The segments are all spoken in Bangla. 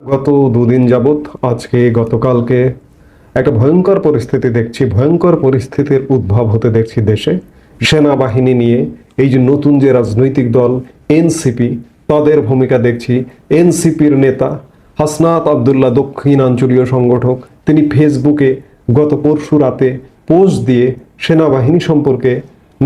গত দুদিন যাবৎ আজকে গতকালকে একটা ভয়ঙ্কর পরিস্থিতি দেখছি, ভয়ঙ্কর পরিস্থিতির উদ্ভব হতে দেখছি দেশে। সেনাবাহিনী নিয়ে এই যে নতুন যে রাজনৈতিক দল এনসিপি, তাদের ভূমিকা দেখছি। এনসিপির নেতা হাসনাত আবদুল্লাহ, দক্ষিণাঞ্চলীয় সংগঠক, তিনি ফেসবুকে গত পরশু রাতে পোস্ট দিয়ে সেনাবাহিনী সম্পর্কে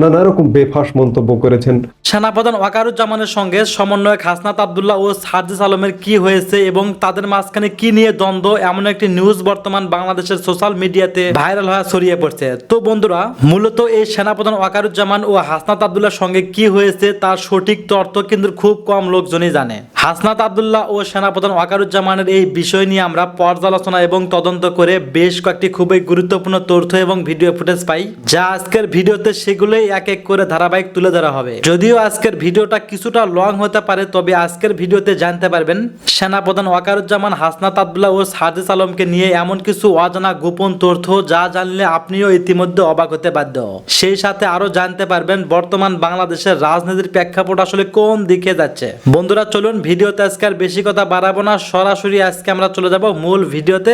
নানা রকম বেফাঁস মন্তব্য করেছেন। সেনাপ্রধান ওয়াকারুজ্জামানের সঙ্গে সমন্বয়ক হাসনাত আবদুল্লাহ ও সার্জিস আলমের কি হয়েছে এবং তাদের মাঝখানে কি নিয়ে দ্বন্দ্ব, এমন একটি নিউজ বর্তমান বাংলাদেশের সোশ্যাল মিডিয়াতে ভাইরাল হয়ে ছড়িয়ে পড়ছে। তো বন্ধুরা, মূলত এই সেনাপ্রধান ওয়াকারুজ্জামান ও হাসনাত আবদুল্লাহর সঙ্গে কি হয়েছে তার সঠিক তথ্য কিন্তু খুব কম লোকজনই জানে। হাসনাত আবদুল্লাহ ও সেনাপ্রধান ওয়াকারুজ্জামানের এই বিষয় নিয়ে আমরা পর্যালোচনা এবং তদন্ত করে বেশ কয়েকটি খুবই গুরুত্বপূর্ণ তথ্য এবং ভিডিও ফুটেজ পাই, যা আজকের ভিডিওতে সেগুলোই এক এক করে ধারাবাহিক তুলে ধরা হবে। যদিও আজকের ভিডিওটা কিছুটা লং হতে পারে, তবে আজকের ভিডিওতে জানতে পারবেন সেনাপ্রধান ওয়াকারুজ্জামান, হাসনাত আবদুল্লাহ ও সার্জিস আলমকে নিয়ে এমন কিছু অজানা গোপন তথ্য যা জানলে আপনিও ইতিমধ্যে অবাক হতে বাধ্য। সেই সাথে আরো জানতে পারবেন বর্তমান বাংলাদেশের রাজনীতির প্রেক্ষাপট আসলে কোন দিকে যাচ্ছে। বন্ধুরা চলুন, ভিডিওতে আজকে আর বেশি কথা বাড়াবো না, সরাসরি আজকে আমরা চলে যাব মূল ভিডিওতে।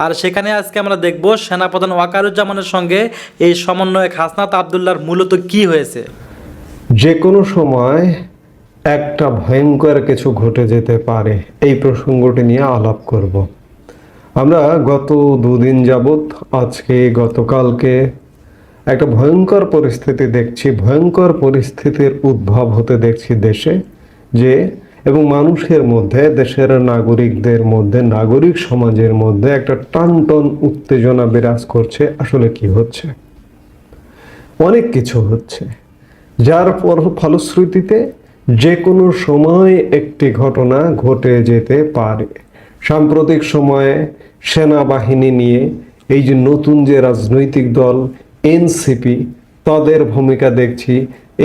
আর সেখানে আজকে আমরা দেখব সেনাপ্রধান ওয়াকারুজ্জামানের সঙ্গে এই সমন্বয়ক হাসনাত আবদুল্লাহর মূলত কি হয়েছে। যে কোনো সময় একটা ভয়ঙ্কর কিছু ঘটে যেতে পারে, এই প্রসঙ্গটি নিয়ে আলাপ করব। আমরা গত দুদিন যাবৎ আজকে গতকালকে একটা ভয়ঙ্কর পরিস্থিতি দেখছি, ভয়ঙ্কর পরিস্থিতির উদ্ভব হতে দেখছি দেশে, যে এবং মানুষের মধ্যে, দেশের নাগরিকদের মধ্যে, নাগরিক সমাজের মধ্যে একটা টানটন উত্তেজনা বিরাজ করছে। আসলে কি হচ্ছে? অনেক কিছু হচ্ছে, যার ফলশ্রুতিতে যে কোনো সময় একটি ঘটনা ঘটে যেতে পারে। সাম্প্রতিক সময়ে সেনাবাহিনী নিয়ে এই যে নতুন যে রাজনৈতিক দল এনসিপি, তাদের ভূমিকা দেখছি।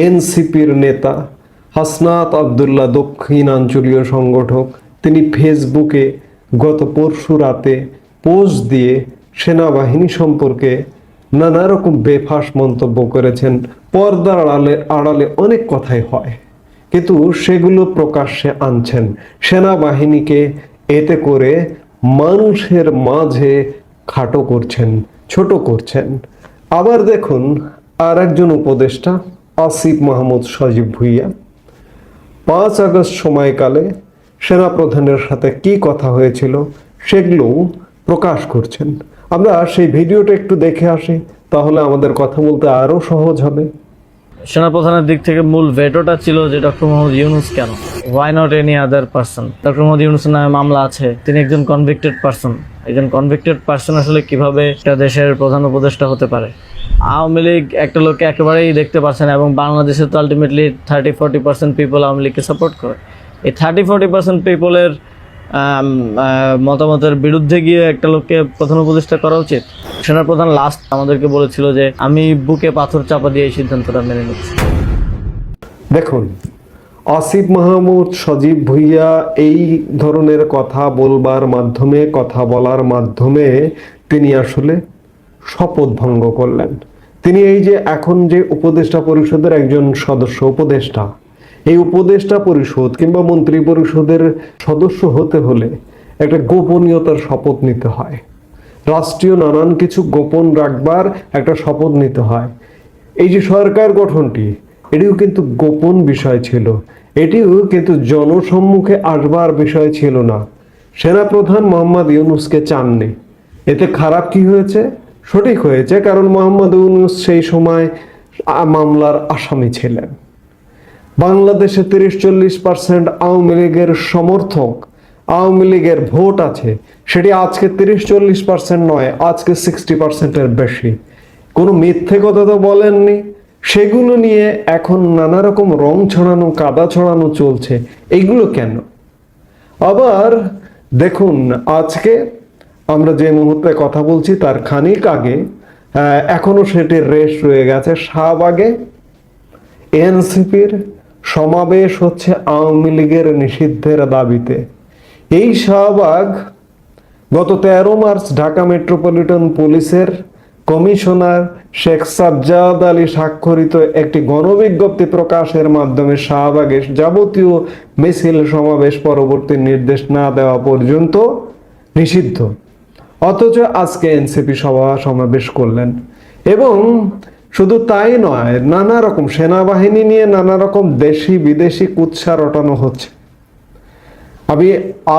এনসিপির নেতা হাসনাত আবদুল্লাহ, দক্ষিণাঞ্চলীয় সংগঠক, তিনি ফেসবুকে গত পরশু রাতে পোস্ট দিয়ে সেনাবাহিনী সম্পর্কে নানা রকম বেফাঁস মন্তব্য করেছেন। পর্দার আড়ালে অনেক কথাই হয়, কিন্তু সেগুলো প্রকাশ্যে আনছেন। সেনাবাহিনীকে এতে করে মানুষের মাঝে খাটো করছেন, ছোট করছেন। আবার দেখুন, আর একজন উপদেষ্টা আসিফ মাহমুদ সজীব ভুইয়া 5 আগস্ট সময়কালে সেনাপ্রধানের সাথে কি কথা হয়েছিল সেগুলো প্রকাশ করছেন। আমরা সেই ভিডিওটা একটু দেখে আসি, তাহলে আমাদের কথা বলতে আরো সহজ হবে। সেনাপ্রধানের দিক থেকে মূল ভেটোটা ছিল যে ডক্টর মোহাম্মদ ইউনূস কেন, why not any other person. Doctor Mohammad ইউনূসের নামে মামলা আছে, তিনি একজন কনভিক্টেড পারসন। একজন কনভিক্টেড পারসন আসলে কিভাবে একটা দেশের প্রধান উপদেষ্টা হতে পারে? আওয়ামী লীগ একটা লোককে একেবারেই দেখতে পারছে না, এবং বাংলাদেশে তো আলটিমেটলি 30-40% পিপল আওয়ামী লীগকে সাপোর্ট করে। এই 30-40% পিপলের মতামতের বিরুদ্ধে গিয়ে একটা লোককে প্রধান উপদেষ্টা করা উচিত? সেনাপ্রধান লাস্ট আমাদেরকে বলেছিল যে আমি বুকে পাথর চাপা দিয়ে এই সিদ্ধান্তটা মেনে নিচ্ছি। দেখুন, আসিফ মাহমুদ সজীব ভুইয়া এই ধরনের কথা বলবার মাধ্যমে, কথা বলার মাধ্যমে তিনি আসলে শপথ ভঙ্গ করলেন। তিনি এই যে এখন যে উপদেষ্টা পরিষদের একজন সদস্য, উপদেষ্টা, এই উপদেষ্টা পরিষদ কিংবা মন্ত্রী পরিষদের সদস্য হতে হলে একটা গোপনীয়তার শপথ নিতে হয়। রাষ্ট্রীয় নানান কিছু গোপন রাখবার একটা শপথ নিতে হয়। এই যে সরকার গঠনটি, এটিও কিন্তু গোপন বিষয় ছিল, এটিও কিন্তু জনসম্মুখে আসবার বিষয় ছিল না। সেনাপ্রধান মোহাম্মদ ইউনূসকে চাননি। এতে খারাপ কি হয়েছে? সঠিক হয়েছে, কারণ মোহাম্মদ ইউনূস সেই সময় মামলার আসামি ছিলেন। বাংলাদেশে 30-40% আওয়ামী লীগের সমর্থক, আওয়ামী লীগের ভোট আছে, সেটি আজকে 30-40% নয়, আজকে 60%-এর বেশি। কোনো মিথ্যে কথা তো বলেননি। সেগুলো নিয়ে এখন নানা রকম রং ছড়ানো, কাদা ছড়ানো চলছে। এইগুলো কেন? আবার দেখুন, আজকে আমরা যে মুহূর্তে কথা বলছি তার খানিক আগে এখনো সেটির রেশ রয়ে গেছে। শাহবাগে এনসিপির সমাবেশ হচ্ছে আওয়ামী লীগের নিষিদ্ধের দাবিতে। এই শাহবাগ গত 13 মার্চ ঢাকা মেট্রোপলিটন পুলিশের কমিশনার শেখ সাজ্জাদ আলী স্বাক্ষরিত একটি গণবিজ্ঞপ্তি প্রকাশের মাধ্যমে শাহবাগে যাবতীয় মিছিল সমাবেশ পরবর্তী নির্দেশ না দেওয়া পর্যন্ত নিষিদ্ধ। অথচ আজকে এনসিপি সভা সমাবেশ করলেন, এবং শুধু তাই নয়, নানা রকম সেনাবাহিনী নিয়ে নানা রকম দেশি বিদেশি কুৎসা রটানো হচ্ছে। আমি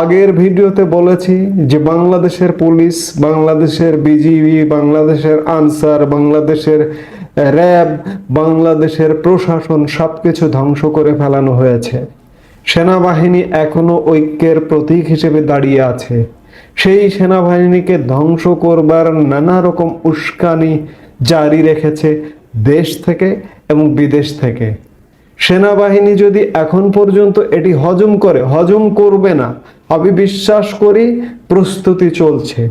আগের ভিডিওতে বলেছি যে বাংলাদেশের পুলিশ, বাংলাদেশের বিজিবি, বাংলাদেশের আনসার, বাংলাদেশের র্যাব, বাংলাদেশের প্রশাসন সবকিছু ধ্বংস করে ফেলানো হয়েছে। সেনাবাহিনী এখনো ঐক্যের প্রতীক হিসেবে দাঁড়িয়ে আছে। সেই সেনাবাহিনীকে ধ্বংস করবার নানা রকম উস্কানি জারি রেখেছে দেশ থেকে এবং বিদেশ থেকে। সেনাবাহিনী যদি এখন পর্যন্ত এটি হজম করবে না, আমি বিশ্বাস করি প্রস্তুতি চলছে।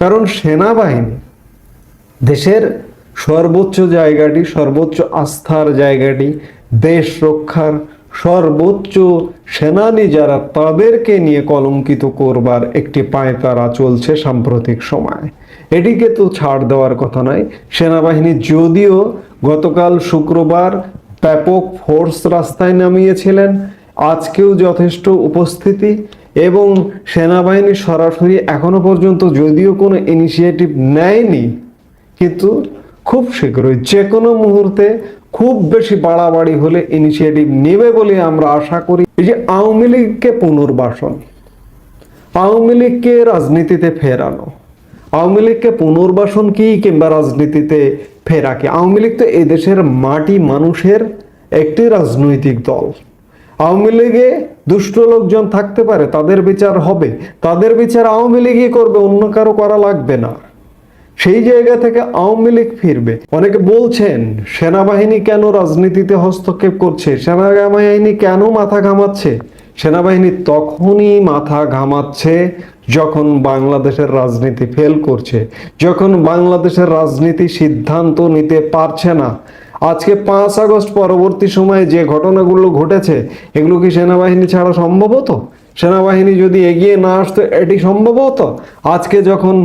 কারণ সেনাবাহিনী দেশের সর্বোচ্চ জায়গাটি, সর্বোচ্চ আস্থার জায়গাটি, দেশ রক্ষার সর্বোচ্চ সেনানী যারা, তাদেরকে নিয়ে কলঙ্কিত করবার একটি পায়তারা চলছে সাম্প্রতিক সময়। এটিকে তো ছাড় দেওয়ার কথা নয়। সেনাবাহিনী যদিও গতকাল শুক্রবার ব্যাপক ফোর্স রাস্তায় নামিয়েছিলেন, আজকেও যথেষ্ট উপস্থিতি, এবং সেনাবাহিনী সরাসরি এখনো পর্যন্ত যদিও কোনো ইনিশিয়েটিভ নেয়নি, কিন্তু খুব শীঘ্রই যে কোনো মুহূর্তে খুব বেশি বাড়াবাড়ি হলে ইনিশিয়েটিভ নেবে বলে আমরা আশা করি। এই যে আওয়ামী লীগকে পুনর্বাসন, আওয়ামী লীগকে রাজনীতিতে ফেরানো, আওয়ামী লীগকে পুনর্বাসন কি কিংবা রাজনীতিতে ফেরা কি? আওয়ামী লীগ তো এদেশের মাটি মানুষের একটি রাজনৈতিক দল। আওয়ামী লীগে দুষ্ট লোকজন থাকতে পারে, তাদের বিচার হবে, তাদের বিচার আওয়ামী লীগই করবে, অন্য কারো করা লাগবে না। সেই জায়গা থেকে আওয়ামী লীগ ফিরবে। অনেকে বলছেন সেনাবাহিনী কেন রাজনীতিতে হস্তক্ষেপ করছে, সেনাবাহিনী কেন মাথা ঘামাচ্ছে? সেনাবাহিনী তখনই মাথা ঘামাচ্ছে যখন বাংলাদেশের রাজনীতি ফেল করছে, যখন বাংলাদেশের রাজনীতি সিদ্ধান্ত নিতে পারছে না। আজকে 5 আগস্ট পরবর্তী সময়ে যে ঘটনাগুলো ঘটেছে, এগুলো কি সেনাবাহিনী ছাড়া সম্ভব হতো? সেনাবাহিনী যদি এগিয়ে না আসতো এটি সম্ভব হতো? আজকে যখন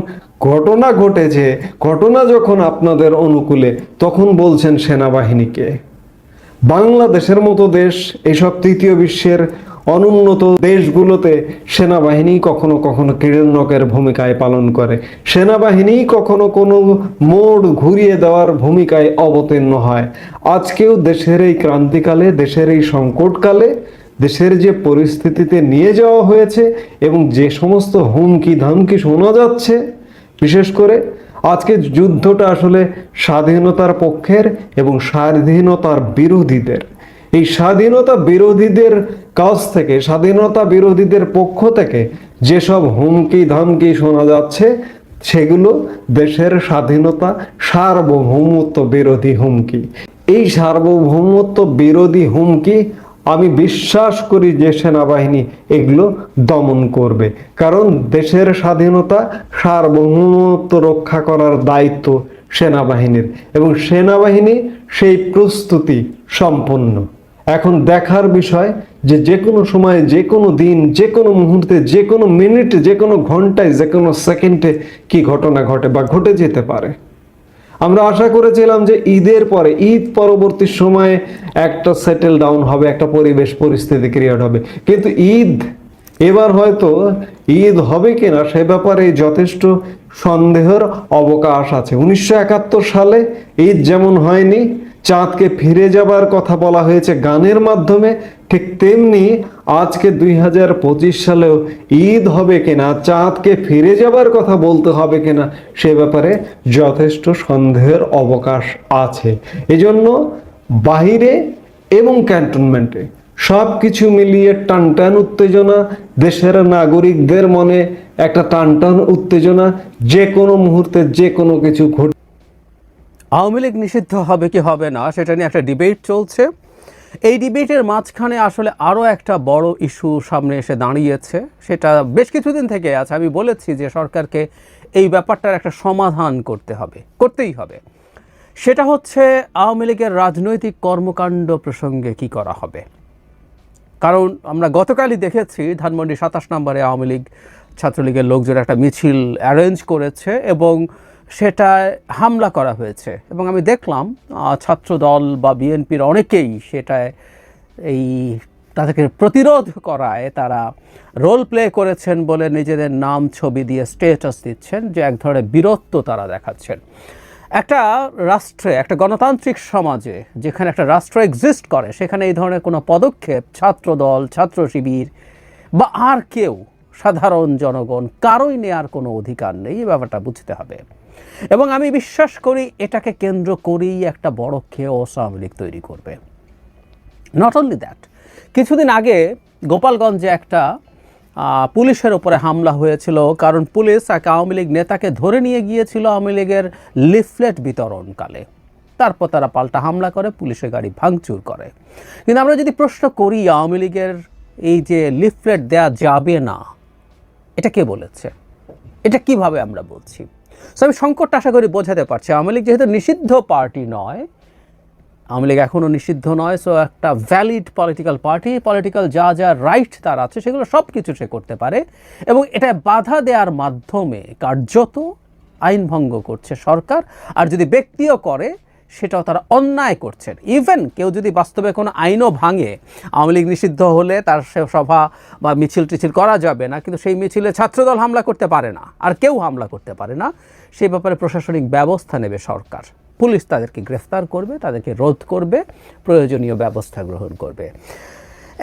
ঘটনা ঘটেছে, ঘটনা যখন আপনাদের অনুকূলে, তখন বলছেন সেনাবাহিনীকে। বাংলাদেশের মতো দেশ, এসব তৃতীয় বিশ্বের অনুন্নত দেশগুলোতে সেনাবাহিনী কখনো কখনো ক্রীড়নকের ভূমিকায় পালন করে। সেনাবাহিনী কখনো কোনো মোড় ঘুরিয়ে দেওয়ার ভূমিকায় অবতীর্ণ হয়। আজকেও দেশের এই ক্রান্তিকালে, দেশের এই সংকটকালে, দেশের যে পরিস্থিতিতে নিয়ে যাওয়া হয়েছে এবং যে সমস্ত হুমকি ধামকি শোনা যাচ্ছে, বিশেষ করে আজকে যুদ্ধটা আসলে স্বাধীনতার পক্ষের এবং স্বাধীনতার বিরোধীদের। এই স্বাধীনতা বিরোধীদের কাছ থেকে, স্বাধীনতা বিরোধীদের পক্ষ থেকে যেসব হুমকি ধামকি শোনা যাচ্ছে, সেগুলো দেশের স্বাধীনতা, সার্বভৌমত্ব বিরোধী হুমকি। এই সার্বভৌমত্ব বিরোধী হুমকি আমি বিশ্বাস করি যে সেনাবাহিনী এগুলো দমন করবে। কারণ দেশের স্বাধীনতা, সার্বভৌমত্ব রক্ষা করার দায়িত্ব সেনাবাহিনীর, এবং সেনাবাহিনী সেই প্রস্তুতি সম্পন্ন। এখন দেখার বিষয় যে কোনো সময়, যে কোনো দিন, যে কোনো মুহূর্তে, যে কোনো মিনিটে, যে কোনো ঘন্টায়, যে কোনো সেকেন্ডে কি ঘটনা ঘটে বা ঘটে যেতে পারে। আমরা আশা করেছিলাম যে ঈদের পরে, ঈদ পরবর্তী সময়ে একটা সেটেল ডাউন হবে, একটা পরিবেশ পরিস্থিতি ক্রিয়েট হবে, কিন্তু এবার হয়তো ঈদ হবে কিনা সে ব্যাপারে যথেষ্ট সন্দেহের অবকাশ আছে। 1971 সালে ঈদ যেমন হয়নি, চাঁদকে ফিরে যাবার কথা বলা হয়েছে গানের মাধ্যমে, ঠিক তেমনি আজকে 2025 সালেও ঈদ হবে কিনা, চাঁদকে ফিরে যাবার কথা বলতে হবে কিনা, সে ব্যাপারে যথেষ্ট সন্দেহের অবকাশ আছে। এজন্য বাহিরে এবং ক্যান্টনমেন্টে সব কিছু মিলিয়ে টানটান উত্তেজনা, দেশের নাগরিকদের মনে একটা টানটান উত্তেজনা, যে কোনো মুহূর্তে যে কোনো কিছু ঘটে। আওয়ামী লীগ নিষিদ্ধ হবে কি হবে না সেটা নিয়ে একটা ডিবেট চলছে। এই ডিবেটের মাঝখানে আসলে আরও একটা বড় ইস্যু সামনে এসে দাঁড়িয়েছে, সেটা বেশ কিছুদিন থেকে আছে। আমি বলেছি যে সরকারকে এই ব্যাপারটার একটা সমাধান করতেই হবে। সেটা হচ্ছে আওয়ামী লীগের রাজনৈতিক কর্মকাণ্ড প্রসঙ্গে কি করা হবে। কারণ আমরা গতকালই দেখেছি ধানমন্ডি 27 নম্বরে আওয়ামী লীগ ছাত্রলীগের লোকজন একটা মিছিল অ্যারেঞ্জ করেছে এবং সেটায় হামলা করা হয়েছে এবং আমি দেখলাম ছাত্রদল বা বিএনপির অনেকেই সেটায় এই তাদেরকে প্রতিরোধ করায় তারা রোল প্লে করেছেন বলে নিজেদের নাম ছবি দিয়ে স্ট্যাটাস দিচ্ছেন, যে এক ধরনের বীরত্ব তারা দেখাচ্ছেন। একটা রাষ্ট্রে, একটা গণতান্ত্রিক সমাজে যেখানে একটা রাষ্ট্র এক্সিস্ট করে, সেখানে এই ধরনের কোনো পদক্ষেপ ছাত্রদল, ছাত্র শিবির বা আর কেউ, সাধারণ জনগণ কারোই নেওয়ার কোনো অধিকার নেই। এই ব্যাপারটা বুঝতে হবে এবং আমি বিশ্বাস করি এটাকে কেন্দ্র করেই একটা বড় কেওস আওয়ামী লীগ তৈরি করবে। নট অনলি দ্যাট, কিছুদিন আগে গোপালগঞ্জে একটা পুলিশের ওপরে হামলা হয়েছিল, কারণ পুলিশ এক আওয়ামী লীগ নেতাকে ধরে নিয়ে গিয়েছিল আওয়ামী লীগের লিফলেট বিতরণকালে। তারপর তারা পাল্টা হামলা করে, পুলিশের গাড়ি ভাঙচুর করে। কিন্তু আমরা যদি প্রশ্ন করি আওয়ামী লীগের এই যে লিফলেট দেয়া যাবে না, এটা কে বলেছে? এটা কিভাবে আমরা বলছি? সো আমি সংকটটা আশা করি বোঝাতে পারছি। আওয়ামী লীগ যেহেতু নিষিদ্ধ পার্টি নয়, আওয়ামী লীগ এখনও নিষিদ্ধ নয়, সো একটা ভ্যালিড পলিটিক্যাল পার্টি, পলিটিক্যাল যা যা রাইট তার আছে সেগুলো সব কিছু সে করতে পারে এবং এটা বাধা দেওয়ার মাধ্যমে কার্যত আইন ভঙ্গ করছে সরকার। আর যদি ব্যক্তিও করে সেটাও তারা অন্যায় করছেন। ইভেন কেউ যদি বাস্তবে কোনো আইনও ভাঙে, আওয়ামী লীগ নিষিদ্ধ হলে তার সে সভা বা মিছিল টিছিল করা যাবে না, কিন্তু সেই মিছিলে ছাত্রদল হামলা করতে পারে না, আর কেউ হামলা করতে পারে না। সেই ব্যাপারে প্রশাসনিক ব্যবস্থা নেবে সরকার, পুলিশ তাদেরকে গ্রেফতার করবে, তাদেরকে রোধ করবে, প্রয়োজনীয় ব্যবস্থা গ্রহণ করবে।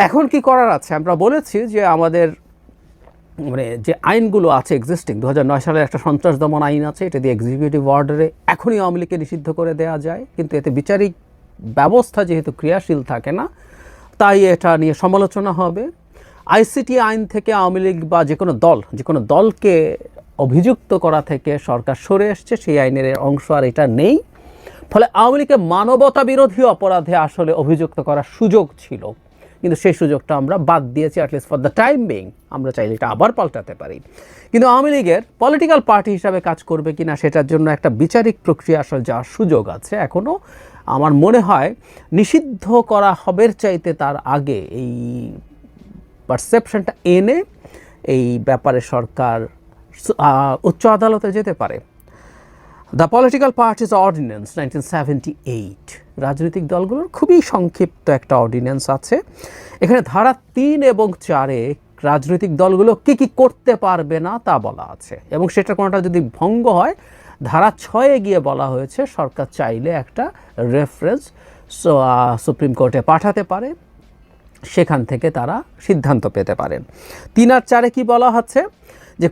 এখন কি করার আছে? আমরা বলেছি যে আমাদের মানে যে আইনগুলো আছে এক্সিস্টিং, 2009 সালের একটা সন্ত্রাস দমন আইন আছে, এটা দিয়ে এক্সিকিউটিভ অর্ডারে এখনই আওয়ামী লীগকে নিষিদ্ধ করে দেওয়া যায়, কিন্তু এতে বিচারিক ব্যবস্থা যেহেতু ক্রিয়াশীল থাকে না, তাই এটা নিয়ে সমালোচনা হবে। আইসিটি আইন থেকে আওয়ামী লীগ বা যে কোনো দলকে অভিযুক্ত করা থেকে সরকার সরে এসছে, সেই আইনের অংশ আর এটা নেই। ফলে আওয়ামী লীগকে মানবতা বিরোধী অপরাধে আসলে অভিযুক্ত করার সুযোগ ছিল, কিন্তু সেই সুযোগটা আমরা বাদ দিয়েছি, at least for the time being. আমরা চাইলে এটা আবার পাল্টাতে পারি, কিন্তু আওয়ামী লীগের পলিটিক্যাল পার্টি হিসাবে কাজ করবে কিনা সেটার জন্য একটা বিচারিক প্রক্রিয়া আসলে যাওয়ার সুযোগ আছে এখনও। আমার মনে হয় নিষিদ্ধ করা হবের চাইতে তার আগে এই পারসেপশনটা এনে এই ব্যাপারে সরকার উচ্চ আদালতে যেতে পারে। দ্য পলিটিক্যাল পার্টিজ অর্ডিন্যান্স 1978, রাজনৈতিক দলগুলোর খুবই সংক্ষিপ্ত একটা অর্ডিন্যান্স আছে। এখানে ধারা 3 এবং 4-এ রাজনৈতিক দলগুলো কী কী করতে পারবে না তা বলা আছে, এবং সেটা কোনোটা যদি ভঙ্গ হয়, ধারা 6-এ গিয়ে বলা হয়েছে সরকার চাইলে একটা রেফারেন্স সুপ্রিম কোর্টে পাঠাতে পারে, সেখান থেকে তারা সিদ্ধান্ত পেতে পারেন। 3 আর 4-এ কি বলা হচ্ছে যে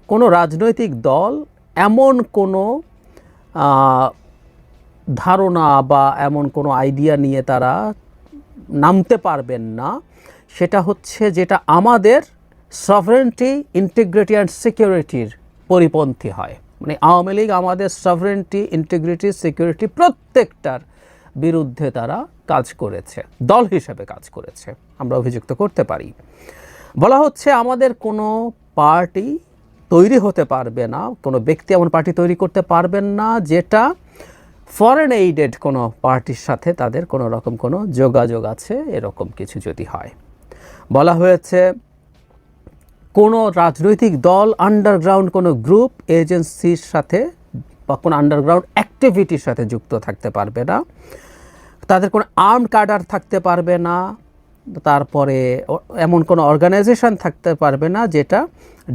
কোনো রাজনৈতিক দল এমন কোনো ধারণা বা এমন কোনো আইডিয়া নিয়ে তারা নামতে পারবেন না, সেটা হচ্ছে যেটা আমাদের সভরেন্টি, ইন্টিগ্রিটি অ্যান্ড সিকিউরিটির পরিপন্থী হয়। মানে আওয়ামী লীগ আমাদের সভরেন্টি, ইন্টিগ্রিটি, সিকিউরিটি প্রত্যেকটার বিরুদ্ধে তারা কাজ করেছে, দল হিসেবে কাজ করেছে, আমরা অভিযুক্ত করতে পারি। বলা হচ্ছে আমাদের কোনো পার্টি তৈরি হতে পারবে না, কোনো ব্যক্তি এমন পার্টি তৈরি করতে পারবেন না যেটা ফরেন এইডেড কোনো পার্টির সাথে তাদের কোনো রকম কোনো যোগাযোগ আছে, এরকম কিছু যদি হয়। বলা হয়েছে কোনো রাজনৈতিক দল আন্ডারগ্রাউন্ড কোনো গ্রুপ, এজেন্সির সাথে বা কোনো আন্ডারগ্রাউন্ড অ্যাক্টিভিটির সাথে যুক্ত থাকতে পারবে না, তাদের কোনো আর্মড ক্যাডার থাকতে পারবে না, তারপরে এমন কোনো অর্গানাইজেশন থাকতে পারবে না যেটা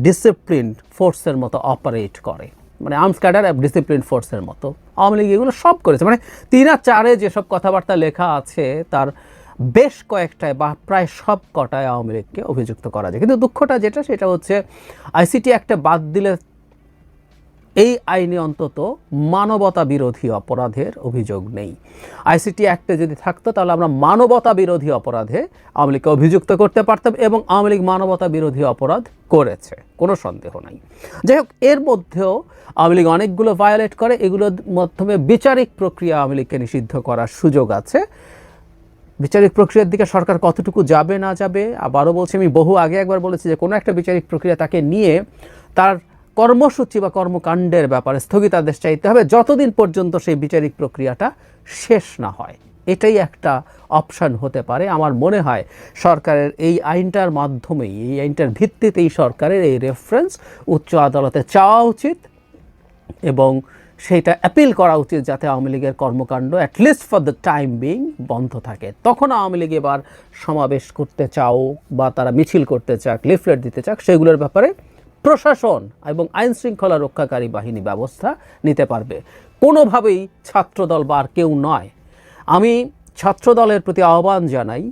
ডিসিপ্লিন ফোর্সের মতো অপারেট করে, মানে আর্মস ক্যাডার ডিসিপ্লিন ফোর্সের মতো। আওয়ামী লীগ এগুলো সব করেছে, মানে 3 আর 4-এ যেসব কথাবার্তা লেখা আছে তার বেশ কয়েকটায় বা প্রায় সব কটায় আওয়ামী লীগকে অভিযুক্ত করা যায়। কিন্তু দুঃখটা যেটা সেটা হচ্ছে আইসিটি একটা বাদ দিলে এই আইনে অন্তত মানবতা বিরোধী অপরাধের অভিযোগ নেই। আইসিটি অ্যাক্টে যদি থাকতো তাহলে আমরা মানবতা বিরোধী অপরাধে আওয়ামী লীগকে অভিযুক্ত করতে পারতাম, এবং আওয়ামী লীগ মানবতা বিরোধী অপরাধ করেছে, কোনো সন্দেহ নাই। যাই হোক, এর মধ্যেও আওয়ামী লীগ অনেকগুলো ভায়োলেট করে, এগুলোর মাধ্যমে বিচারিক প্রক্রিয়া আওয়ামী লীগকে নিষিদ্ধ করার সুযোগ আছে। বিচারিক প্রক্রিয়ার দিকে সরকার কতটুকু যাবে না যাবে, আবারও বলছি, আমি বহু আগে একবার বলেছি যে কোনো একটা বিচারিক প্রক্রিয়া তাকে নিয়ে তার কর্মসূচি বা কর্মকাণ্ডের ব্যাপারে স্থগিতাদেশ চাইতে হবে যতদিন পর্যন্ত সেই বিচারিক প্রক্রিয়াটা শেষ না হয়। এটাই একটা অপশান হতে পারে। আমার মনে হয় সরকারের এই আইনটার মাধ্যমেই, এই আইনটার ভিত্তিতেই সরকারের এই রেফারেন্স উচ্চ আদালতে চাওয়া উচিত এবং সেইটা অ্যাপিল করা উচিত যাতে আওয়ামী লীগের কর্মকাণ্ড at least for the time being বন্ধ থাকে। তখন আওয়ামী লীগ এবার সমাবেশ করতে চাও বা তারা মিছিল করতে চাক, লিফলেট দিতে চাক, সেগুলোর ব্যাপারে প্রশাসন এবং আইন শৃঙ্খলা রক্ষাকারী বাহিনী ব্যবস্থা নিতে পারবে। কোনোভাবেই ছাত্রদল বা আর কেউ নয়। আমি ছাত্রদলের প্রতি আহ্বান জানাই,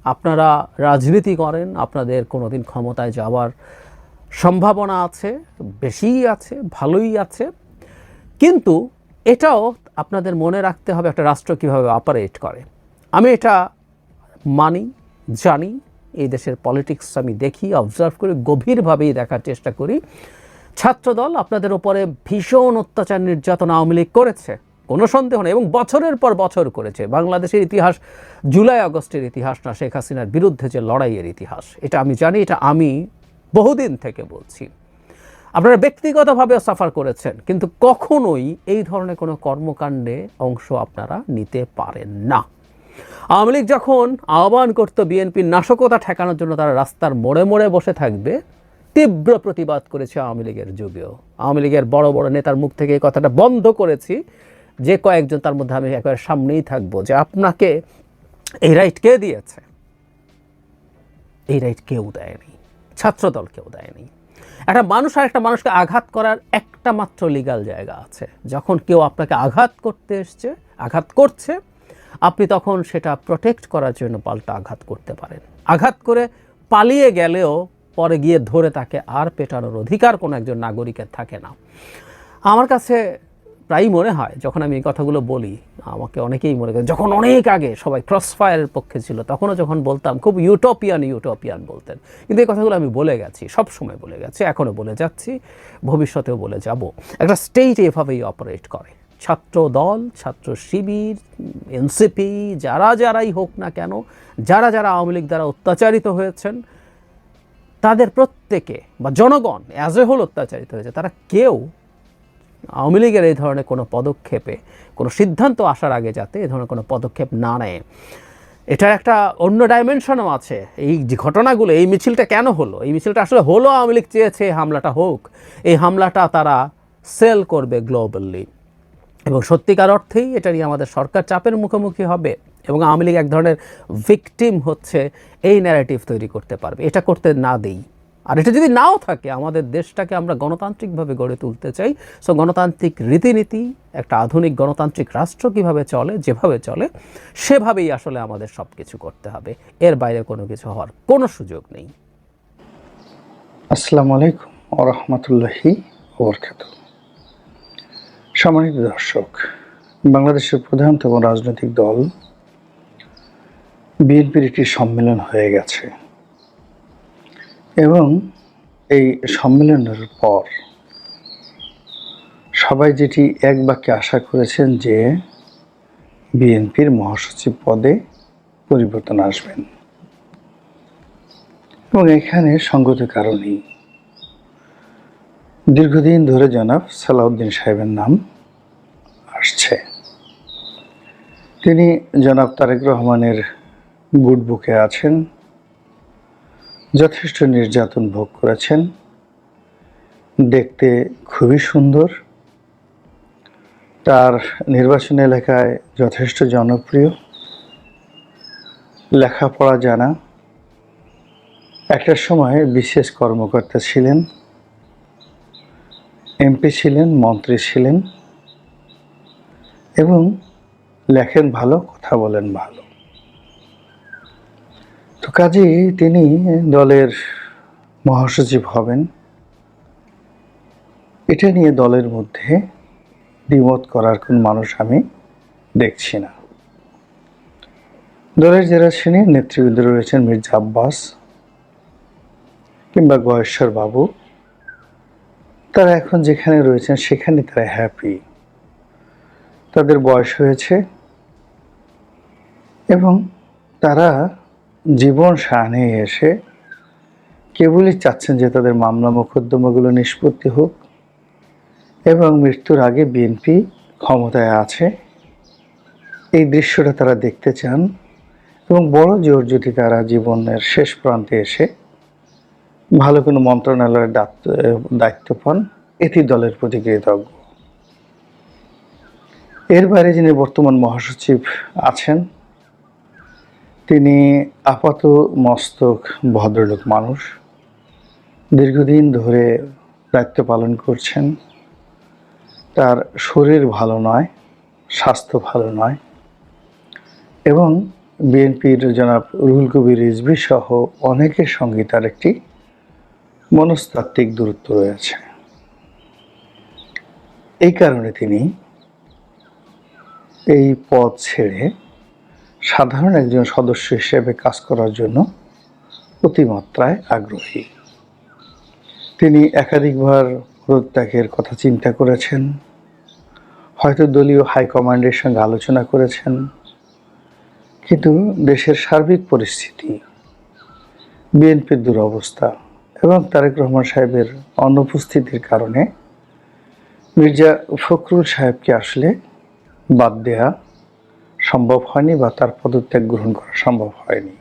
আপনারা রাজনীতি করেন, আপনাদের কোনোদিন ক্ষমতায় যাওয়ার সম্ভাবনা আছে, বেশিই আছে, ভালোই আছে, কিন্তু এটাও আপনাদের মনে রাখতে হবে একটা রাষ্ট্র কীভাবে অপারেট করে। আমি এটা মানি, জানি, এই দেশের পলিটিক্স আমি দেখি, অবজার্ভ করি, গভীরভাবেই দেখার চেষ্টা করি। ছাত্রদল আপনাদের ওপরে ভীষণ অত্যাচার নির্যাতন আওয়ামী লীগ করেছে, কোনো সন্দেহ নেই, এবং বছরের পর বছর করেছে। বাংলাদেশের ইতিহাস জুলাই আগস্টের ইতিহাস না, শেখ হাসিনার বিরুদ্ধে যে লড়াইয়ের ইতিহাস, এটা আমি জানি, এটা আমি বহুদিন থেকে বলছি। আপনারা ব্যক্তিগতভাবেও সাফার করেছেন, কিন্তু কখনোই এই ধরনের কোনো কর্মকাণ্ডে অংশ আপনারা নিতে পারেন না। আওয়ামী লীগ যখন আহ্বান করত বিএনপির নাশকতা ঠেকানোর জন্য তারা রাস্তার মোড়ে মোড়ে বসে থাকবে, তীব্র প্রতিবাদ করেছে আওয়ামী লীগের যুগেও। আওয়ামী লীগের বড় বড় নেতার মুখ থেকে এই কথাটা বন্ধ করেছি, যে কয়েকজন, তার মধ্যে আমি একবার সামনেই থাকবো, যে আপনাকে এই রাইট কে দিয়েছে? এই রাইট কেউ দেয়নি, ছাত্রদল কেউ দেয়নি। একটা মানুষ আর একটা মানুষকে আঘাত করার একটা মাত্র লিগ্যাল জায়গা আছে, যখন কেউ আপনাকে আঘাত করতে এসছে, আঘাত করছে, আপনি তখন সেটা প্রোটেক্ট করার জন্য পাল্টা আঘাত করতে পারেন। আঘাত করে পালিয়ে গেলেও পরে গিয়ে ধরে তাকে আর পেটানোর অধিকার কোনো একজন নাগরিকের থাকে না। আমার কাছে প্রায়ই মনে হয়, যখন আমি এই কথাগুলো বলি, আমাকে অনেকেই মনে করে, যখন অনেক আগে সবাই ক্রসফায়ারের পক্ষে ছিল, তখনও যখন বলতাম খুব ইউটোপিয়ান বলতেন, কিন্তু এই কথাগুলো আমি বলে গেছি, সব সময় বলে গেছি, এখনও বলে যাচ্ছি, ভবিষ্যতেও বলে যাব। একটা স্টেট এভাবেই অপারেট করে। ছাত্র দল, ছাত্র শিবির, এনসিপি, যারাই হোক না কেন, যারা আওয়ামী লীগ দ্বারা অত্যাচারিত হয়েছেন, তাদের প্রত্যেকে বা জনগণ অ্যাজ এ হোল অত্যাচারিত হয়েছে, তারা কেউ আওয়ামী লীগের এই ধরনের কোনো পদক্ষেপে, কোনো সিদ্ধান্ত আসার আগে যাতে এই ধরনের কোনো পদক্ষেপ না নেয়। এটার একটা অন্য ডাইমেনশনও আছে। এই যে ঘটনাগুলো, এই মিছিলটা কেন হলো, এই মিছিলটা আসলে হলো আওয়ামী লীগ চেয়েছে হামলাটা হোক, এই হামলাটা তারা সেল করবে গ্লোবালি, এবং সত্যিকার অর্থেই এটা নিয়ে আমাদের সরকার চাপের মুখোমুখি হবে, এবং আওয়ামী লীগ এক ধরনের ভিকটিম হচ্ছে এই ন্যারেটিভ তৈরি করতে পারবে। এটা করতে না দেই। আর এটা যদি নাও থাকে, আমাদের দেশটাকে আমরা গণতান্ত্রিকভাবে গড়ে তুলতে চাই, সো গণতান্ত্রিক রীতিনীতি, একটা আধুনিক গণতান্ত্রিক রাষ্ট্র কিভাবে চলে, যেভাবে চলে, সেভাবেই আসলে আমাদের সব কিছু করতে হবে। এর বাইরে কোনো কিছু হওয়ার কোনো সুযোগ নেই। আসসালামু আলাইকুম ওয়া রাহমাতুল্লাহি ওয়া বারাকাতুহু। সম্মানিত দর্শক, বাংলাদেশের প্রধানতম রাজনৈতিক দল বিএনপির একটি সম্মেলন হয়ে গেছে, এবং এই সম্মেলনের পর সবাই যেটি এক বাক্যে আশা করেছেন যে বিএনপির মহাসচিব পদে পরিবর্তন আসবেন, এবং এখানে সঙ্গত কারণেই দীর্ঘদিন ধরে জনাব সালাউদ্দিন সাহেবের নাম আসছে। তিনি জনাব তারেক রহমানের গুড বুকে আছেন, যথেষ্ট নির্যাতন ভোগ করেছেন, দেখতে খুবই সুন্দর, তার নির্বাচনী এলাকায় যথেষ্ট জনপ্রিয়, লেখাপড়া জানা, একটা সময় বিশেষ কর্মকর্তা ছিলেন, এমপি ছিলেন, মন্ত্রী ছিলেন, এবং লেখেন ভালো, কথা বলেন ভালো। তো কাজেই তিনি দলের মহাসচিব হবেন, এটা নিয়ে দলের মধ্যে দ্বিমত করার কোন মানুষ আমি দেখছি না। দলের যারা সিনিয়র নেতৃবৃন্দ রয়েছেন, মির্জা আব্বাস কিংবা গয়েশ্বর বাবু, তারা এখন যেখানে রয়েছেন সেখানে তারা হ্যাপি। তাদের বয়স হয়েছে এবং তারা জীবন সামনে এসে কেবলই চাচ্ছেন যে তাদের মামলা মোকদ্দমাগুলো নিষ্পত্তি হোক, এবং মৃত্যুর আগে বিএনপি ক্ষমতায় আছে এই দৃশ্যটা তারা দেখতে চান, এবং বড় জোর যদি তারা জীবনের শেষ প্রান্তে এসে ভালো কোনো মন্ত্রণালয়ের দায়িত্ব পান, এটি দলের প্রতি কৃতজ্ঞ। এর বাইরে যিনি বর্তমান মহাসচিব আছেন, তিনি আপাত মস্তক ভদ্রলোক মানুষ, দীর্ঘদিন ধরে দায়িত্ব পালন করছেন। তার শরীর ভালো নয়, স্বাস্থ্য ভালো নয়, এবং বিএনপির জনাব রুহুল কবির রিজভী সহ অনেকের সঙ্গে তার একটি মনস্তাত্ত্বিক দূরত্ব রয়েছে। এই কারণে তিনি এই পদ ছেড়ে সাধারণ একজন সদস্য হিসেবে কাজ করার জন্য অতিমাত্রায় আগ্রহী। তিনি একাধিকবার পদত্যাগের কথা চিন্তা করেছেন, হয়তো দলীয় হাইকমান্ডের সঙ্গে আলোচনা করেছেন, কিন্তু দেশের সার্বিক পরিস্থিতি, বিএনপির দুরবস্থা এবং তারেক রহমান সাহেবের অনুপস্থিতির কারণে মির্জা ফখরুল সাহেবকে আসলে বাদ দেয়া সম্ভব হয়নি বা তার পদত্যাগ গ্রহণ করা সম্ভব হয়নি।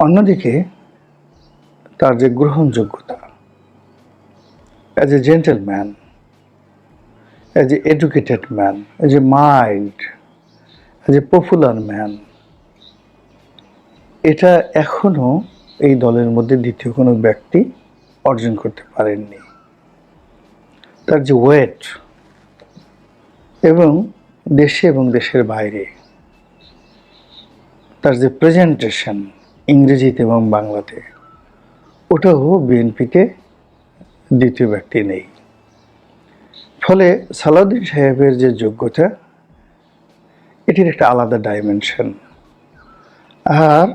অন্যদিকে তার যে গ্রহণযোগ্যতা, as a gentleman, as a educated man, as a mild, as a popular man, এটা এখনো এই দলের মধ্যে দ্বিতীয় কোনো ব্যক্তি অর্জন করতে পারেননি। তার যে ওয়েট, এবং দেশে এবং দেশের বাইরে তার যে প্রেজেন্টেশন ইংরেজিতে এবং বাংলাতে, ওটাও বিএনপিতে দ্বিতীয় ব্যক্তি নেই। ফলে সালাউদ্দিন সাহেবের যে যোগ্যতা, এটির একটা আলাদা ডাইমেনশন, আর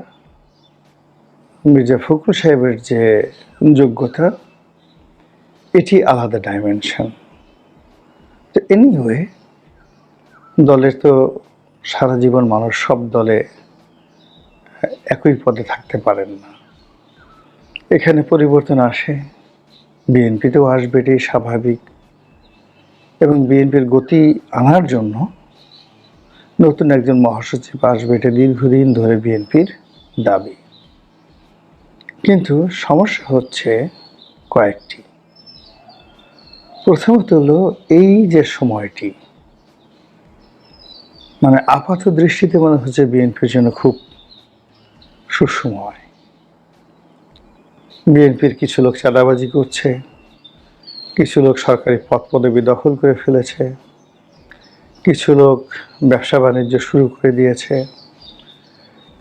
মির্জা ফখরুল সাহেবের যে যোগ্যতা, এটি আলাদা ডাইমেনশন। তো এনিওয়ে, দলের তো সারা জীবন মানুষ সব দলে একই পদে থাকতে পারেন না, এখানে পরিবর্তন আসে, বিএনপিতেও আসবে, এটি স্বাভাবিক। এবং বিএনপির গতি আনার জন্য নতুন একজন মহাসচিব আসবে, এটা দীর্ঘদিন ধরে বিএনপির দাবি। কিন্তু সমস্যা হচ্ছে কয়েকটি। প্রথমত হলো এই যে সময়টি, মানে আপাত দৃষ্টিতে মনে হচ্ছে বিএনপির জন্য খুব সুসময়। বিএনপির কিছু লোক চাঁদাবাজি করছে, কিছু লোক সরকারি পদ পদবি দখল করে ফেলেছে, কিছু লোক ব্যবসা বাণিজ্য শুরু করে দিয়েছে,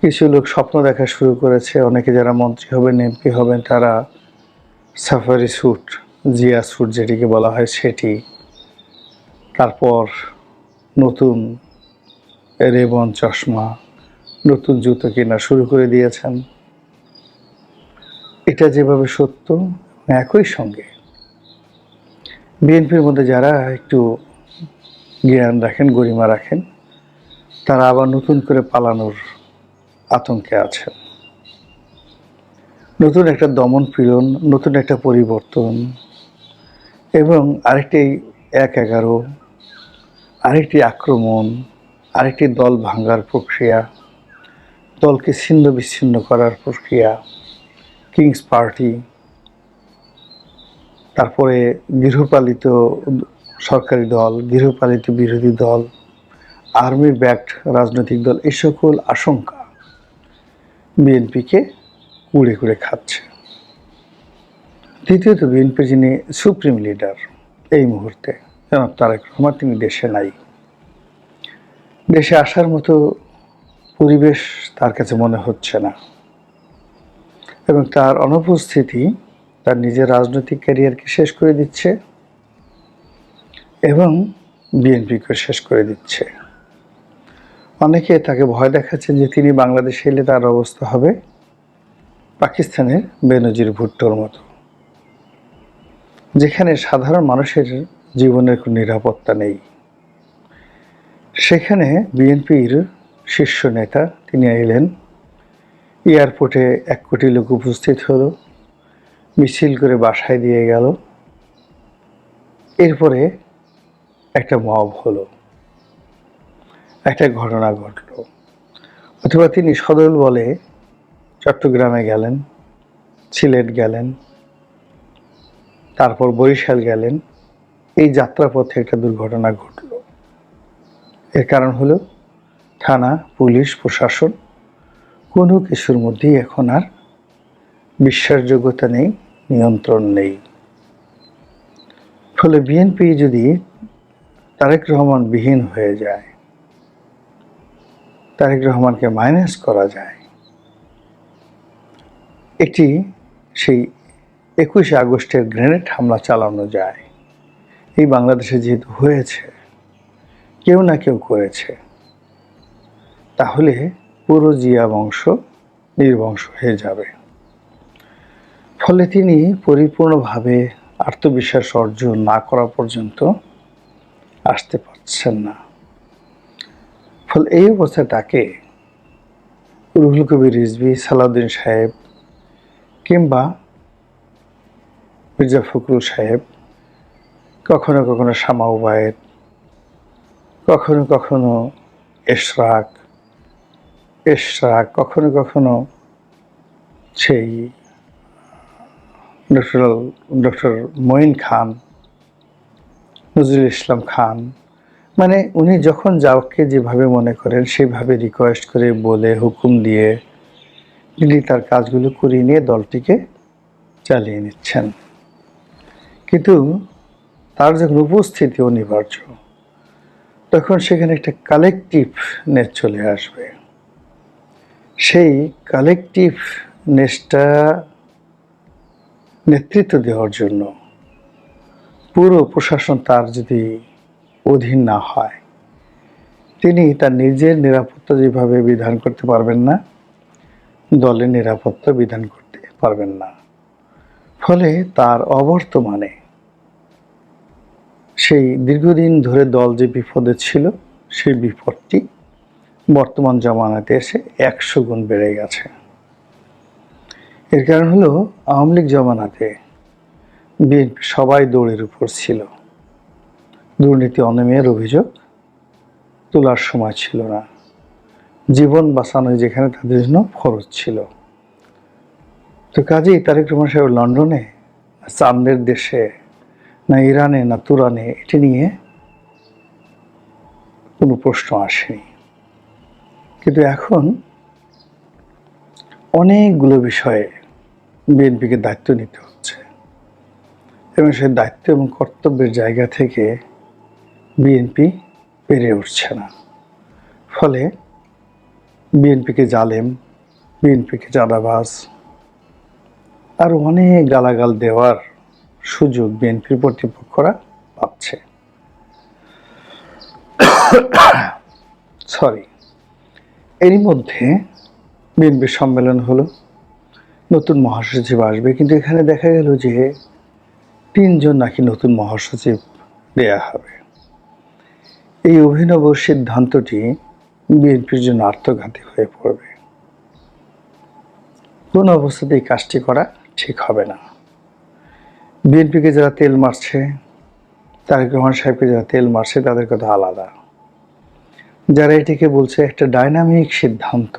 কিছু লোক স্বপ্ন দেখা শুরু করেছে। অনেকে যারা মন্ত্রী হবেন, এমপি হবেন, তারা সাফারি স্যুট, জিয়া স্যুট যেটিকে বলা হয় সেটি, তারপর নতুন রেবন চশমা, নতুন জুতো কেনা শুরু করে দিয়েছেন। এটা যেভাবে সত্য, একই সঙ্গে বিএনপির মধ্যে যারা একটু জ্ঞান রাখেন, গরিমা রাখেন, তারা আবার নতুন করে পালানোর আতঙ্কে আছেন। নতুন একটা দমন পীড়ন, নতুন একটা পরিবর্তন, এবং আরেকটি ১-১১, আরেকটি আক্রমণ, আরেকটি দল ভাঙার প্রক্রিয়া, দলকে ছিন্ন বিচ্ছিন্ন করার প্রক্রিয়া, কিংস পার্টি, তারপরে গৃহপালিত সরকারি দল, গৃহপালিত বিরোধী দল, আর্মি ব্যাকড রাজনৈতিক দল, এই সকল আশঙ্কা বিএনপিকে কুড়ে কুড়ে খাচ্ছে। দ্বিতীয়ত, বিএনপির যিনি সুপ্রিম লিডার এই মুহূর্তে, জনাব তারেক রহমান, তিনি দেশে নাই। দেশে আসার মতো পরিবেশ তার কাছে মনে হচ্ছে না, এবং তার অনুপস্থিতি তার নিজের রাজনৈতিক ক্যারিয়ারকে শেষ করে দিচ্ছে এবং বিএনপিকে শেষ করে দিচ্ছে। অনেকে তাকে ভয় দেখাচ্ছেন যে তিনি বাংলাদেশে এলে তার অবস্থা হবে পাকিস্তানের বেনজির ভুট্টোর মতো, যেখানে সাধারণ মানুষের জীবনের কোনো নিরাপত্তা নেই। সেখানে বিএনপির শীর্ষ নেতা তিনি এলেন, এয়ারপোর্টে ১ কোটি লোক উপস্থিত হলো, মিছিল করে বাসায় দিয়ে গেল, এরপরে একটা মব হলো, একটা ঘটনা ঘটলো। অথবা তিনি সদল বলে চট্টগ্রামে গেলেন, সিলেট গেলেন, তারপর বরিশাল গেলেন, এই যাত্রাপথে একটা দুর্ঘটনা ঘটল। এর কারণ হলো থানা, পুলিশ, প্রশাসন কোনো কিছুর মধ্যেই এখন আর বিশ্বাসযোগ্যতা নেই, নিয়ন্ত্রণ নেই। ফলে বিএনপি যদি তারেক রহমান বিহীন হয়ে যায়, তারেক রহমানকে মাইনাস করা যায়, একটি সেই 21 আগস্টের গ্রেনেড হামলা চালানো যায়, এই বাংলাদেশে যেহেতু হয়েছে, কেউ না কেউ করেছে, তাহলে পুরো জিয়া বংশ নির্বংশ হয়ে যাবে। ফলে তিনি পরিপূর্ণভাবে আত্মবিশ্বাস অর্জন না করা পর্যন্ত আসতে পারছেন না। ফলে এই অবস্থায় তাকে রুহুল কবির রিজভী, সালাউদ্দিন সাহেব কিংবা মির্জা ফখরুল সাহেব, কখনো কখনো শামা ওবায়েদ, কখনো কখনো এশরাক, কখনো কখনো সেই ডক্টর মঈন খান, নজরুল ইসলাম খান, মানে উনি যখন যাকে যেভাবে মনে করেন সেভাবে রিকোয়েস্ট করে, বলে, হুকুম দিয়ে তিনি তার কাজগুলো করিয়ে নিয়ে দলটিকে চালিয়ে নিচ্ছেন। কিন্তু তার যখন উপস্থিতি অনিবার্য, তখন সেখানে একটা কালেকটিভনেস চলে আসবে। সেই কালেকটিভনেসটা নেতৃত্ব দেওয়ার জন্য পুরো প্রশাসন তার যদি অধীন না হয়, তিনি তার নিজের নিরাপত্তা যেভাবে বিধান করতে পারবেন না, দলের নিরাপত্তা বিধান করতে পারবেন না। ফলে তার অবর্তমানে সেই দীর্ঘদিন ধরে দল যে বিপদে ছিল, সেই বিপদটি বর্তমান জমানাতে এসে 100 গুণ বেড়ে গেছে। এর কারণ হলো আওয়ামী লীগ জমানাতে বিএনপি সবাই দৌড়ের উপর ছিল, দুর্নীতি অনিয়মের অভিযোগ তোলার সময় ছিল না, জীবন বাঁচানো যেখানে তাদের জন্য ফরজ ছিল। তো কাজেই তারেক রহমান সাহেব লন্ডনে, চাঁদের দেশে, না ইরানে, না তুরানে, এটি নিয়ে কোনো প্রশ্ন আসেনি। কিন্তু এখন অনেকগুলো বিষয়ে বিএনপিকে দায়িত্ব নিতে হচ্ছে, এবং সেই দায়িত্ব এবং কর্তব্যের জায়গা থেকে বিএনপি পেরে উঠছে না। ফলে বিএনপিকে জালেম, বিএনপিকে চাঁদাবাজ, আরো অনেক গালাগাল দেওয়ার সুযোগ বিএনপির কর্তৃপক্ষরা পাচ্ছে। এরই মধ্যে বিএনপির সম্মেলন হলো, নতুন মহাসচিব আসবে, কিন্তু এখানে দেখা গেল যে 3 জন নাকি নতুন মহাসচিব দেয়া হবে। এই অভিনব সিদ্ধান্তটি বিএনপির জন্য আত্মঘাতী হয়ে পড়বে। কোন অবস্থাতে এই কাজটি করা ঠিক হবে না। বিএনপিকে যারা তেল মারছে, তারেক রহমান সাহেবকে যারা তেল মারছে, তাদের কথা আলাদা। যারা এটিকে বলছে একটা ডাইনামিক সিদ্ধান্ত,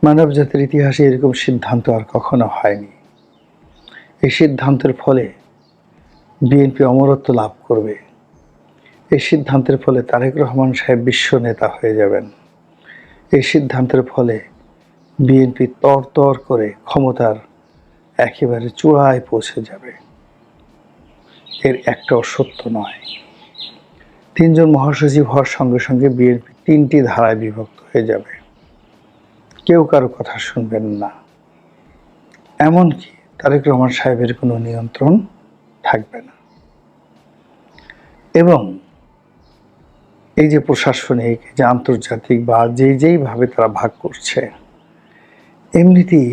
মানব জাতির ইতিহাসে এরকম সিদ্ধান্ত আর কখনো হয়নি, এই সিদ্ধান্তের ফলে বিএনপি অমরত্ব লাভ করবে, এই সিদ্ধান্তের ফলে তারেক রহমান সাহেব বিশ্ব নেতা হয়ে যাবেন, এই সিদ্ধান্তের ফলে বিএনপি তর করে ক্ষমতার একেবারে চূড়ায় পৌঁছে যাবে, এর একটাও সত্য নয়। 3 জন মহাসচিব হওয়ার সঙ্গে সঙ্গে বিএনপি 3টি ধারায় বিভক্ত হয়ে যাবে, কেউ কারো কথা শুনবেন না, এমনকি তারেক রহমান সাহেবের কোনো নিয়ন্ত্রণ থাকবে না। এবং এই যে প্রশাসনিক, যে আন্তর্জাতিক বা যেইভাবে তারা ভাগ করছে, এমনিতেই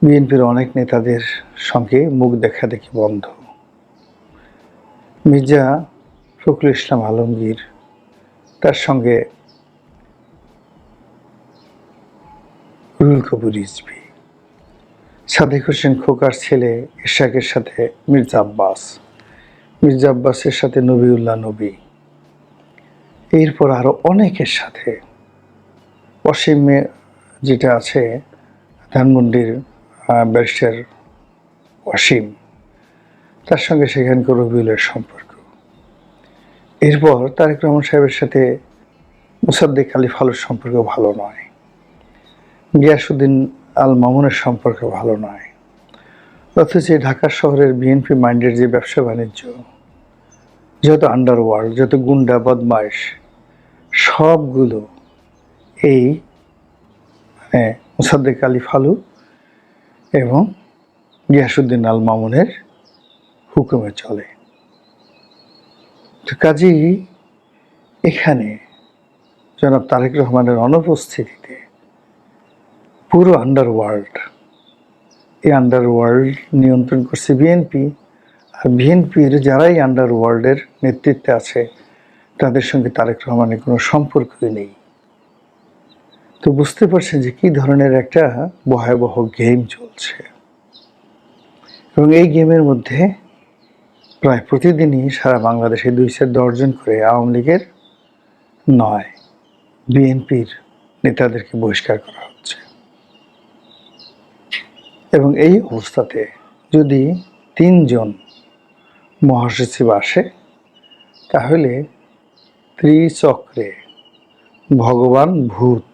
বিএনপির অনেক নেতাদের সঙ্গে মুখ দেখাদেখি বন্ধ। মির্জা ফখরুল ইসলাম আলমগীর, তার সঙ্গে রুহুল কবির রিজভী, সাদেক হোসেন খোকার ছেলে ইশাকের সাথে মির্জা আব্বাসের সাথে নবিউল্লাহ নবী, এরপর আরো অনেকের সাথে, অসীমে যেটা আছে ধানমন্ডির ব্যারিস্টার অসীম, তার সঙ্গে সেখানকার রবিউলের সম্পর্ক। এরপর তারেক রহমান সাহেবের সাথে মোসাদ্দেক আলী ফালুর সম্পর্ক ভালো নয়, গিয়াসউদ্দিন আল মামুনের সম্পর্ক ভালো নয়। অথচ ঢাকা শহরের বিএনপি মাইন্ডের যে ব্যবসা বাণিজ্য, যত আন্ডারওয়ার্ল্ড, যত গুন্ডা বদমাইশ, সবগুলো এই মোসাদ্দেক আলী ফালু এবং গিয়াসউদ্দিন আল মামুনের হুকুমে চলে। তো কাজেই এখানে জনাব তারেক রহমানের অনুপস্থিতিতে পুরো আন্ডারওয়ার্ল্ড, এই আন্ডারওয়ার্ল্ড নিয়ন্ত্রণ করছে বিএনপি, আর বিএনপির যারাই আন্ডারওয়ার্ল্ডের নেতৃত্বে আছে তাদের সঙ্গে তারেক রহমানের কোনো সম্পর্কই নেই। তো বুঝতে পারছেন যে কী ধরনের একটা ভয়াবহ গেম চলছে। এবং এই গেমের মধ্যে প্রায় প্রতিদিনই সারা বাংলাদেশে 2-10 জন করে আওয়ামী লীগের নয়, বিএনপির নেতাদেরকে বহিষ্কার করা হচ্ছে। এবং এই অবস্থাতে যদি 3 জন মহাসচিব আসে, তাহলে ত্রিচক্রে ভগবান ভূত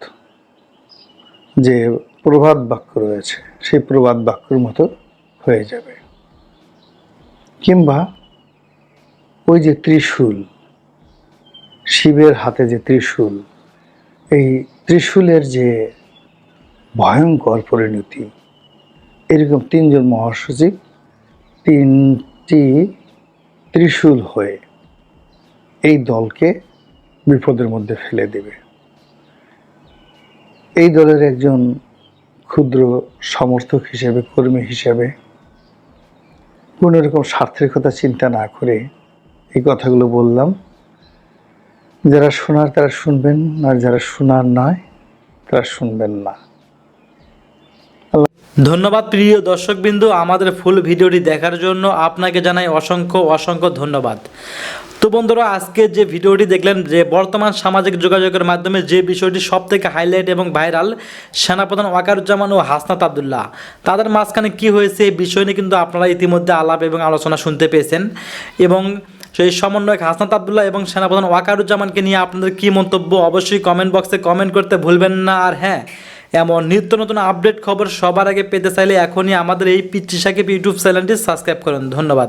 যে প্রবাদ বাক্য রয়েছে সেই প্রবাদ বাক্যের মতো হয়ে যাবে। কিংবা ওই যে ত্রিশূল, শিবের হাতে যে ত্রিশূল, এই ত্রিশূলের যে ভয়ঙ্কর পরিণতি, এরকম 3 জন মহাসচিব 3টি ত্রিশূল হয়ে এই দলকে বিপদের মধ্যে ফেলে দেবে। এই দলের একজন ক্ষুদ্র সমর্থক হিসেবে, কর্মী হিসেবে কোনো রকম স্বার্থের কথা চিন্তা না করে এই কথাগুলো বললাম। যারা শোনার তারা শুনবেন, আর যারা শোনার নয় তারা শুনবেন না। ধন্যবাদ প্রিয় দর্শকবৃন্দ, আমাদের ফুল ভিডিওটি দেখার জন্য আপনাকে জানাই অসংখ্য অসংখ্য ধন্যবাদ। তো বন্ধুরা, আজকে যে ভিডিওটি দেখলেন, যে বর্তমান সামাজিক যোগাযোগের মাধ্যমে যে বিষয়টি সবথেকে হাইলাইট এবং ভাইরাল, সেনাপ্রধান ওয়াকারুজ্জামান ও হাসনাত আবদুল্লাহ তাদের মাঝখানে কি হয়েছে এই বিষয় নিয়ে কিন্তু আপনারা ইতিমধ্যে আলাপ এবং আলোচনা শুনতে পেয়েছেন। এবং সেই সমন্বয়ক হাসনাত আবদুল্লাহ এবং সেনাপ্রধান ওয়াকারুজ্জামানকে নিয়ে আপনাদের কী মন্তব্য অবশ্যই কমেন্ট বক্সে কমেন্ট করতে ভুলবেন না। আর হ্যাঁ, এমন নিত্য নতুন আপডেট খবর সবার আগে পেতে চাইলে এখনই আমাদের এই পিচ্চি সাকিব ইউটিউব চ্যানেলটি সাবস্ক্রাইব করুন। ধন্যবাদ।